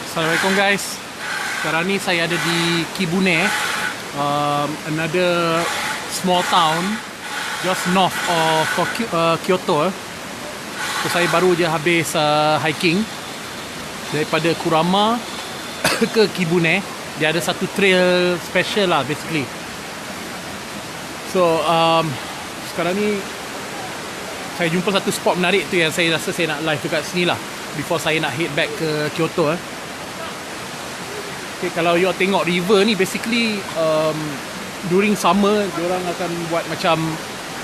Assalamualaikum guys. Sekarang ni saya ada di Kibune, another small town just north of Kyoto. So saya baru je habis hiking daripada Kurama ke Kibune. Dia ada satu trail special lah basically. So sekarang ni saya jumpa satu spot menarik tu yang saya rasa saya nak live dekat sini lah before saya nak head back ke Kyoto. Okay, kalau you tengok river ni basically during summer diorang akan buat macam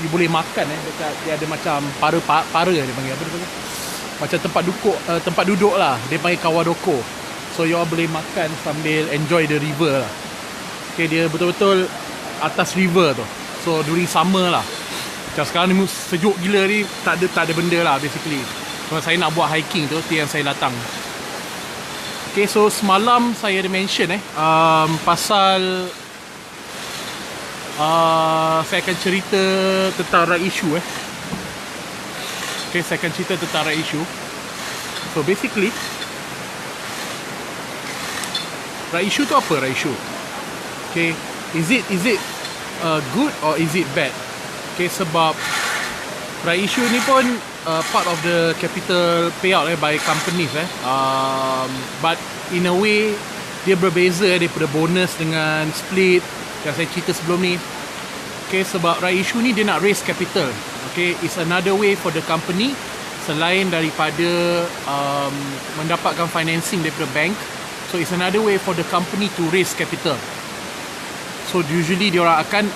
you boleh makan dekat, dia ada macam para dia panggil apa dia panggil, macam tempat duduk lah, dia panggil kawadoko. So you all boleh makan sambil enjoy the river lah. Okay, dia betul-betul atas river tu. So during summer lah. Macam sekarang ni sejuk gila ni, tak ada benda lah basically. Kalau saya nak buat hiking tu yang saya datang. Okay, so semalam saya ada mention pasal saya akan cerita tentang right issue Okay, saya akan cerita tentang right issue. So basically right issue tu apa right issue? Okay, is it good or is it bad? Okay, sebab right issue ni pun part of the capital payout by companies but in a way dia berbeza daripada bonus dengan split yang saya cerita sebelum ni. Okay, sebab right issue ni dia nak raise capital. Okay, it's another way for the company selain daripada mendapatkan financing daripada bank. So it's another way for the company to raise capital. So usually diorang akan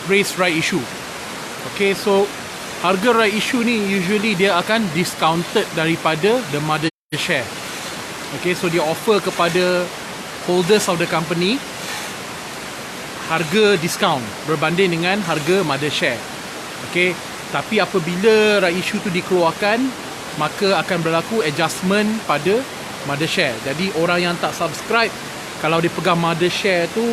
raise right issue. Okay, so harga right issue ni usually dia akan discounted daripada the mother share. Okay, so dia offer kepada holders of the company harga discount berbanding dengan harga mother share. Okay, tapi apabila right issue tu dikeluarkan, maka akan berlaku adjustment pada mother share. Jadi orang yang tak subscribe, kalau dia pegang mother share tu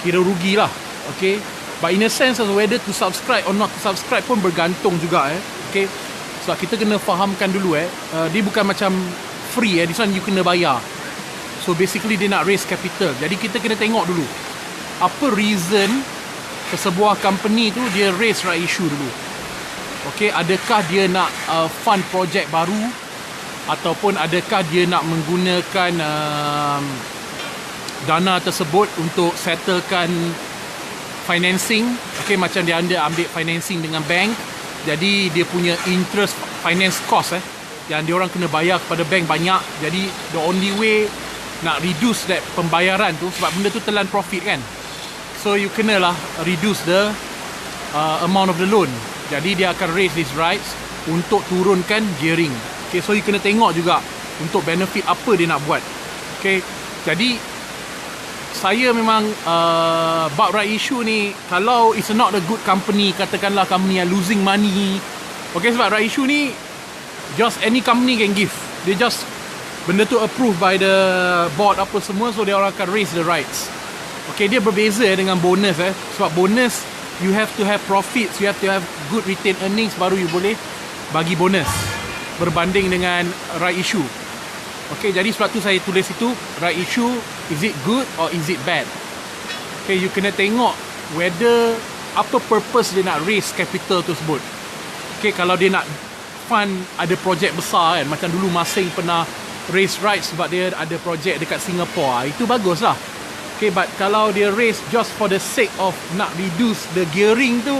kira rugilah. Okay, but in a sense whether to subscribe or not to subscribe pun bergantung juga Okay, so kita kena fahamkan dulu dia bukan macam free this one you kena bayar. So basically dia nak raise capital. Jadi kita kena tengok dulu apa reason sebuah company tu dia raise right issue dulu. Okay, adakah dia nak fund projek baru, ataupun adakah dia nak menggunakan dana tersebut untuk settlekan financing. Okay, macam dia ambil financing dengan bank, jadi dia punya interest finance cost yang dia orang kena bayar kepada bank banyak. Jadi the only way nak reduce that pembayaran tu, sebab benda tu telan profit kan, so you kena lah reduce the amount of the loan. Jadi dia akan raise these rights untuk turunkan gearing. Okay, so you kena tengok juga untuk benefit apa dia nak buat. Okay, jadi saya memang bab right issue ni, kalau it's not a good company, katakanlah company yang losing money, okay, sebab right issue ni just any company can give. Dia just benda tu approved by the board apa semua, so dia orang akan raise the rights. Okay, dia berbeza dengan bonus sebab bonus you have to have profits, you have to have good retained earnings baru you boleh bagi bonus berbanding dengan right issue. Okay, jadi sebab tu saya tulis itu right issue, is it good or is it bad? Okay, you kena tengok whether apa purpose dia nak raise capital tersebut. Okay, kalau dia nak fund ada projek besar kan, macam dulu Masing pernah raise rights sebab dia ada projek dekat Singapore, itu bagus lah. Okay, but kalau dia raise just for the sake of nak reduce the gearing tu,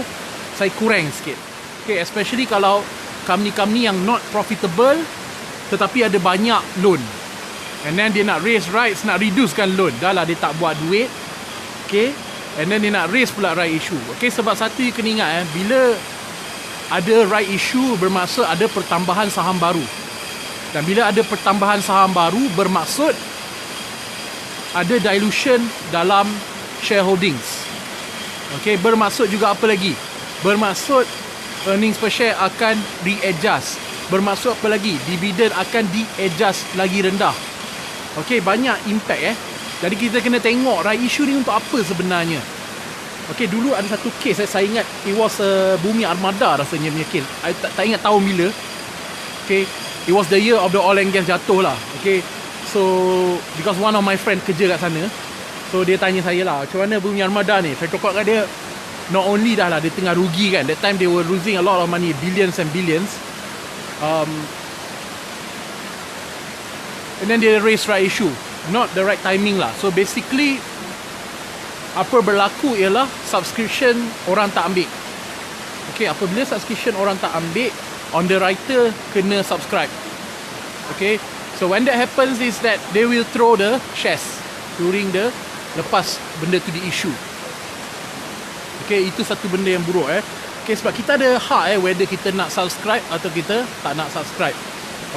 saya kurang sikit. Okay, especially kalau company-company yang not profitable tetapi ada banyak loan, and then dia nak raise rights, nak reducekan loan, dah lah dia tak buat duit. Okay, and then dia nak raise pula right issue. Okay, sebab satu you kena ingat bila ada right issue bermaksud ada pertambahan saham baru, dan bila ada pertambahan saham baru bermaksud ada dilution dalam shareholdings. Okay, bermaksud juga apa lagi? Bermaksud earnings per share akan readjust. Bermaksud apa lagi? Dividen akan di-adjust lagi rendah. Okay, banyak impact Jadi kita kena tengok right issue ni untuk apa sebenarnya. Okay, dulu ada satu case saya ingat, it was Bumi Armada rasanya punya case. I tak ingat tahun bila. Okay, it was the year of the oil and gas jatuh lah. Okay, so because one of my friend kerja kat sana, so dia tanya saya lah, macam mana punya armada ni. Saya cakap kat dia, not only dah lah dia tengah rugi kan, that time they were losing a lot of money, billions and billions, and then they raise right issue, not the right timing lah. So basically apa berlaku ialah subscription orang tak ambil. Okay, apabila subscription orang tak ambil, underwriter kena subscribe. Okay, so when that happens is that they will throw the shares during the lepas benda tu di issue. Okay, itu satu benda yang buruk Okay, sebab kita ada hak whether kita nak subscribe atau kita tak nak subscribe.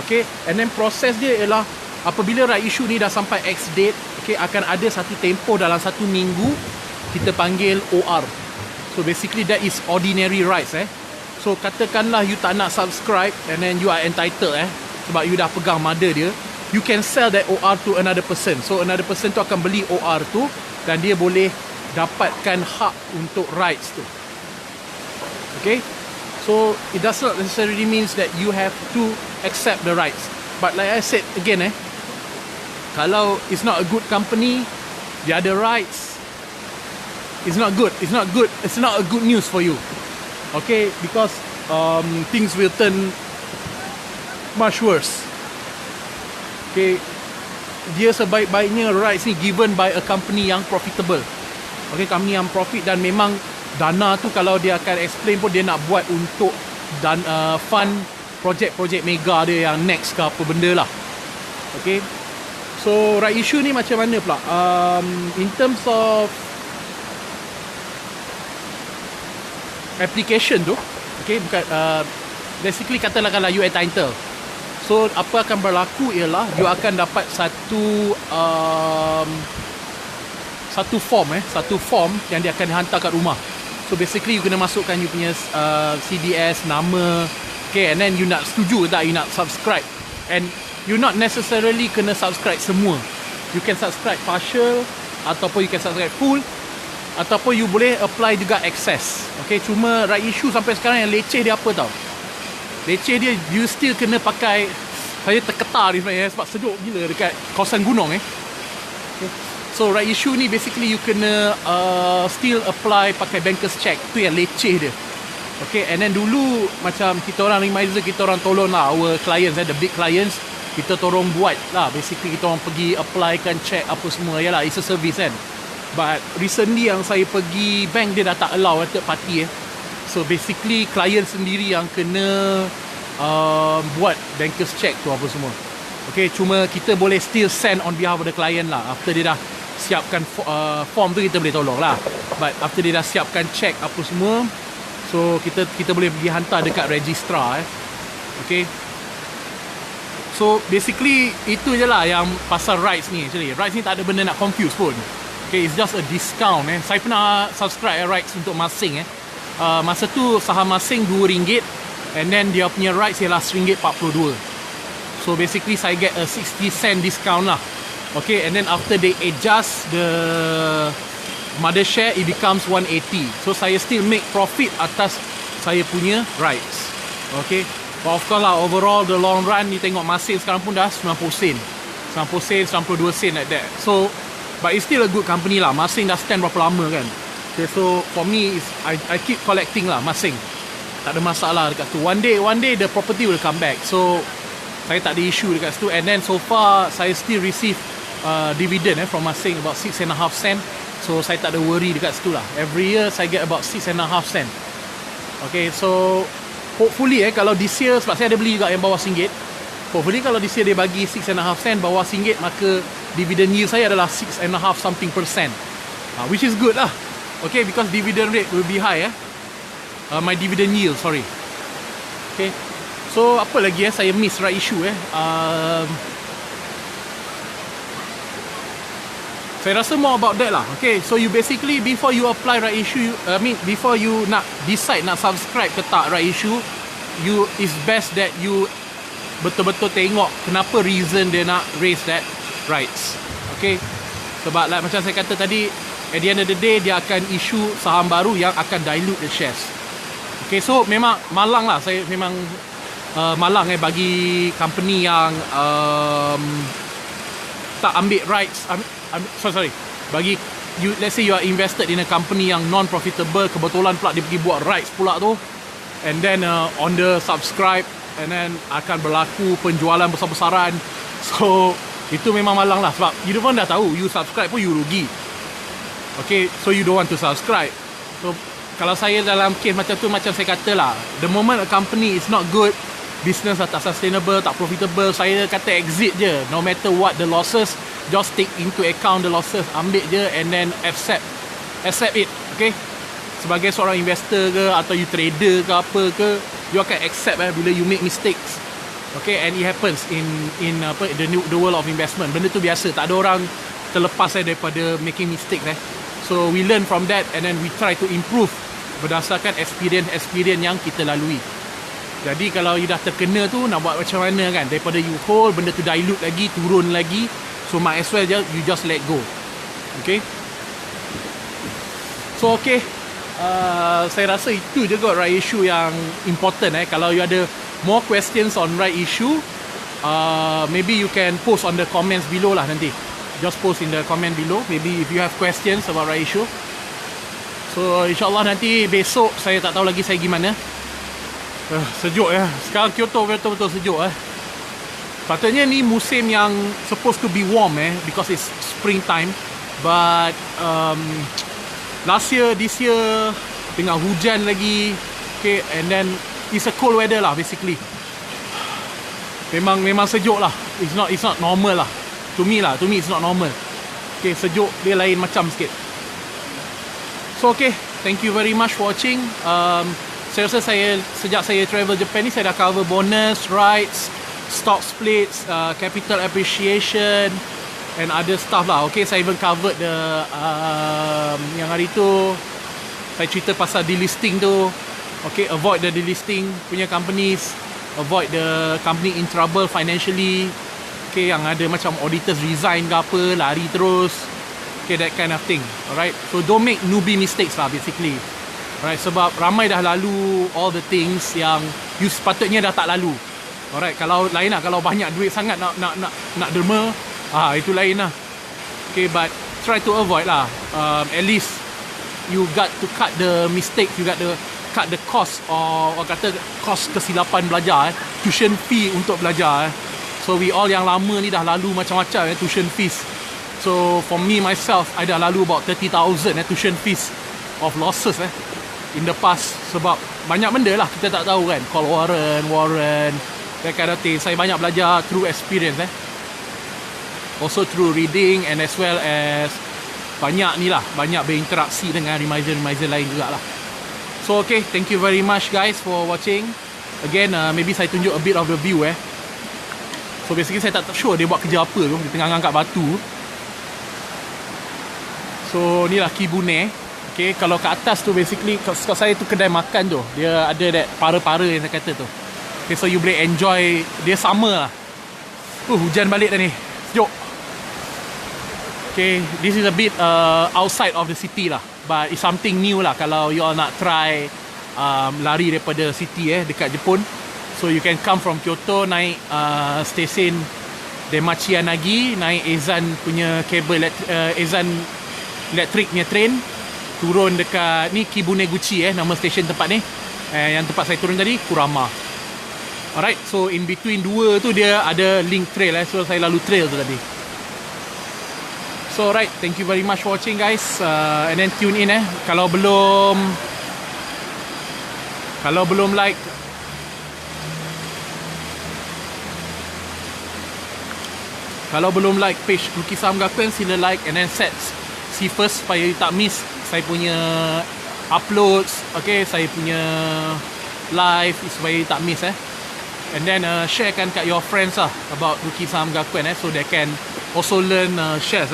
Okay, and then proses dia ialah apabila right issue ni dah sampai X date, okay, akan ada satu tempoh dalam 1 minggu kita panggil OR. So basically that is ordinary rights So katakanlah you tak nak subscribe and then you are entitled sebab you dah pegang mother dia, you can sell that OR to another person. So another person tu akan beli OR tu dan dia boleh dapatkan hak untuk rights tu. Okay, so it does not necessarily means that you have to accept the rights, but like I said again kalau it's not a good company, the other rights, it's not good. It's not good. It's not a good news for you. Okay, because things will turn much worse. Okay, dia sebaik-baiknya rights ni given by a company yang profitable. Okay, company yang profit dan memang dana tu kalau dia akan explain pun dia nak buat untuk dan fund projek-projek mega dia yang next ke apa benda lah. Okay, so right issue ni macam mana pula? In terms of application tu, okay, bukan basically katalah kalau you entitled, so apa akan berlaku ialah you akan dapat satu form yang dia akan hantar kat rumah. So basically you kena masukkan you punya CDS, nama, okay, and then you nak setuju tak you nak subscribe, and you not necessarily kena subscribe semua. You can subscribe partial ataupun you can subscribe full, ataupun you boleh apply juga access. Okay, cuma right issue sampai sekarang yang leceh dia apa tau? Leceh dia, you still kena pakai, saya terketar ni sebenarnya sebab sejuk gila dekat kawasan gunung Okay. So right issue ni basically you kena still apply pakai banker's check. Tu yang leceh dia. Okay, and then dulu macam kita orang reminder, kita orang tolong lah our clients the big clients, kita tolong buat lah. Basically kita orang pergi applykan check apa semua. Yalah, it's a service kan. But recently yang saya pergi bank, dia dah tak allow third party So basically client sendiri yang kena buat banker's check tu apa semua. Okay, cuma kita boleh still send on behalf of the client lah. After dia dah siapkan form tu kita boleh tolong lah. But after dia dah siapkan check apa semua, so kita boleh pergi hantar dekat registrar Okay. So basically itu je lah yang pasal rights ni. Actually rights ni tak ada benda nak confuse pun. Okay, it's just a discount Saya pernah subscribe rights untuk masing masa tu saham masing RM2 and then dia punya rights ialah RM1.42. So basically saya get a 60 cent discount lah. Okay, and then after they adjust the mother share, it becomes 180. So saya still make profit atas saya punya rights. Okay, but of course lah, overall the long run ni tengok masing sekarang pun dah 90 sen 92 sen like that. So but it's still a good company lah. Masing dah stand berapa lama kan. Okay, so for me I keep collecting lah masing. Tak ada masalah dekat situ. One day the property will come back. So saya tak ada issue dekat situ. And then so far saya still receive dividend from masing about 6.5 sen. So saya tak ada worry dekat situ lah. Every year saya get about 6.5 sen. Okay, so hopefully kalau this year, sebab saya ada beli juga yang bawah RM1, hopefully kalau this year dia bagi 6.5 sen bawah RM1, maka dividend yield saya adalah 6.5 something %, which is good lah. Okay, because dividend rate will be high my dividend yield, sorry. Okay, so apa lagi saya miss right issue saya rasa more about that lah. Okay, so you basically before you apply right issue, before you nak decide nak subscribe ke tak right issue, it's best that you betul-betul tengok kenapa reason dia nak raise that rights. Okay, sebab like macam saya kata tadi, at the end of the day dia akan issue saham baru yang akan dilute the shares. Okay, so memang malang lah, saya memang malang bagi company yang tak ambil rights. Sorry. Bagi you, let's say you are invested in a company yang non-profitable, kebetulan pula dia pergi buat rights pula tu, and then on the subscribe, and then akan berlaku penjualan besar-besaran. So itu memang malang lah, sebab you pun dah tahu, you subscribe pun you rugi. Okay, so you don't want to subscribe. So kalau saya dalam case macam tu, macam saya kata lah, the moment a company is not good, business tak sustainable, tak profitable, saya kata exit je. No matter what the losses, just take into account the losses, ambil je, and then accept it. Okay, sebagai seorang investor ke, atau you trader ke apa ke, you akan accept bila you make mistakes. Okay, and it happens in the world of investment. Benda tu biasa, tak ada orang terlepas daripada making mistakes. So we learn from that, and then we try to improve berdasarkan experience yang kita lalui. Jadi kalau you dah terkena tu, nak buat macam mana kan? Daripada you hold, benda tu dilute lagi, turun lagi, so might as well you just let go. Okay, so okay, saya rasa itu je kot right issue yang important. Kalau you ada more questions on right issue, maybe you can post on the comments below lah nanti. Just post in the comment below, maybe if you have questions about right issue. So insyaAllah nanti besok, saya tak tahu lagi saya gimana. Sejuk ya, sekarang Kyoto betul-betul sejuk. Patutnya ni musim yang supposed to be warm because it's springtime. But this year tengah hujan lagi. Okay, and then it's a cold weather lah basically. Memang sejuk lah. It's not normal lah. To me it's not normal. Okay, sejuk dia lain macam sikit. So okay, thank you very much for watching. Saya rasa sejak saya travel Japan ni, saya dah cover bonus, rights, stock splits, capital appreciation, and other stuff lah. Okay, saya even covered the yang hari tu saya cerita pasal delisting tu. Okay, avoid the delisting punya companies, avoid the company in trouble financially. Okay, yang ada macam auditors resign ke apa, lari terus. Okay, that kind of thing. Alright, so don't make newbie mistakes lah basically. Alright, sebab ramai dah lalu all the things yang you sepatutnya dah tak lalu. Alright, kalau lain lah, kalau banyak duit sangat nak derma, itu lain lah. Okay, but try to avoid lah. At least you got to cut the mistakes, you got to cut the cost, or kata cost kesilapan belajar, tuition fee untuk belajar. So we all yang lama ni dah lalu macam-macam tuition fees. So for me myself, I dah lalu about 30,000 tuition fees of losses in the past. Sebab banyak benda lah kita tak tahu kan, call warrant, that kind of thing. Saya banyak belajar through experience also through reading, and as well as banyak berinteraksi dengan reminder lain jugalah. So okay, thank you very much guys for watching. Again, maybe saya tunjuk a bit of the view So basically saya tak sure dia buat kerja apa tu, dia tengah angkat batu. So ni lah Kibune. Okay, kalau kat atas tu basically, kat saya tu kedai makan tu, dia ada that para-para yang saya kata tu. Okay, so you boleh enjoy, dia sama lah. Hujan balik dah ni, sejuk. Okay, this is a bit outside of the city lah, but it's something new lah kalau you all nak try lari daripada city dekat Jepun. So you can come from Kyoto, naik stesen Demachiyanagi, naik Eizan punya kabel, Eizan elektrik punya train, turun dekat ni Kibune nama stesen tempat ni. Yang tempat saya turun tadi Kurama. Alright, so in between dua tu dia ada link trail so saya lalu trail tu tadi. So right, thank you very much for watching guys, and then tune in kalau belum like, kalau belum like page Ruki Saham Gakuen, sila like and then set see first supaya you tak miss saya punya uploads. Okay, saya punya live supaya you tak miss and then sharekan kat your friends about Ruki Saham Gakuen so they can also learn shares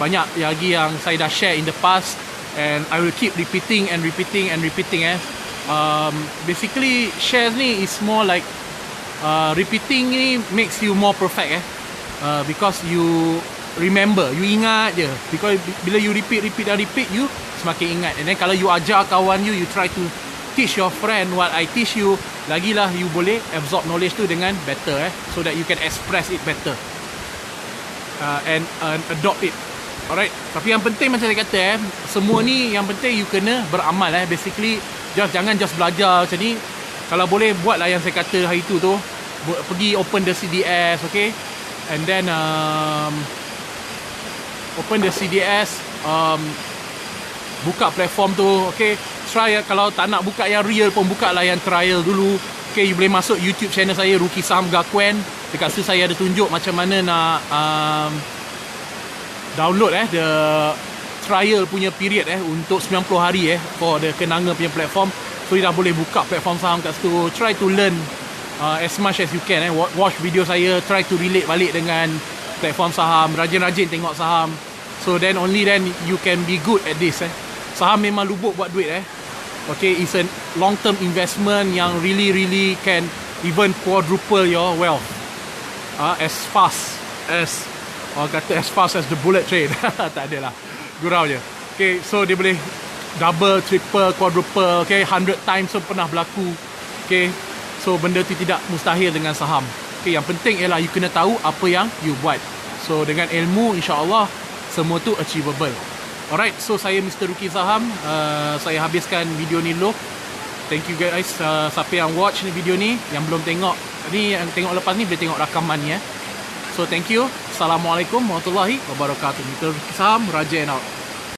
banyak lagi yang saya dah share in the past, and I will keep repeating. Basically shares ni is more like repeating ni makes you more perfect because you remember, you ingat je. Because bila you repeat, you semakin ingat. And then kalau you ajar kawan you try to teach your friend what I teach you, lagilah you boleh absorb knowledge tu dengan better so that you can express it better and adopt it. Alright, tapi yang penting macam saya kata semua ni yang penting you kena beramal basically. Jangan just belajar macam ni. Kalau boleh buatlah yang saya kata hari tu pergi open the CDS, okay, and then open the CDS, buka platform tu, okay. Try, kalau tak nak buka yang real pun buka lah yang trial dulu. Okay, you boleh masuk YouTube channel saya Rookie Saham Gakuen. Dekat situ saya ada tunjuk macam mana nak download the trial punya period untuk 90 hari for the kenanga punya platform. So you dah boleh buka platform saham kat situ. Try to learn as much as you can watch video saya, try to relate balik dengan platform saham, rajin-rajin tengok saham. So then only then you can be good at this Saham memang lubuk buat duit okay, it's a long term investment yang really can even quadruple your wealth as fast as as fast as the bullet train. Tak adalah, gurau je. Okay, so dia boleh double, triple, quadruple, okay, 100 times so pernah berlaku. Okay, so benda tu tidak mustahil dengan saham. Okay, yang penting ialah you kena tahu apa yang you buat. So dengan ilmu insya-Allah semua tu achievable. Alright, so saya Mr. Rookie Saham. Saya habiskan video ni dulu. Thank you guys siapa yang watch ni video ni, yang belum tengok ni, yang tengok lepas ni boleh tengok rakaman ni So thank you. Assalamualaikum warahmatullahi wabarakatuh. Mr. Rookie Saham, Raja and out.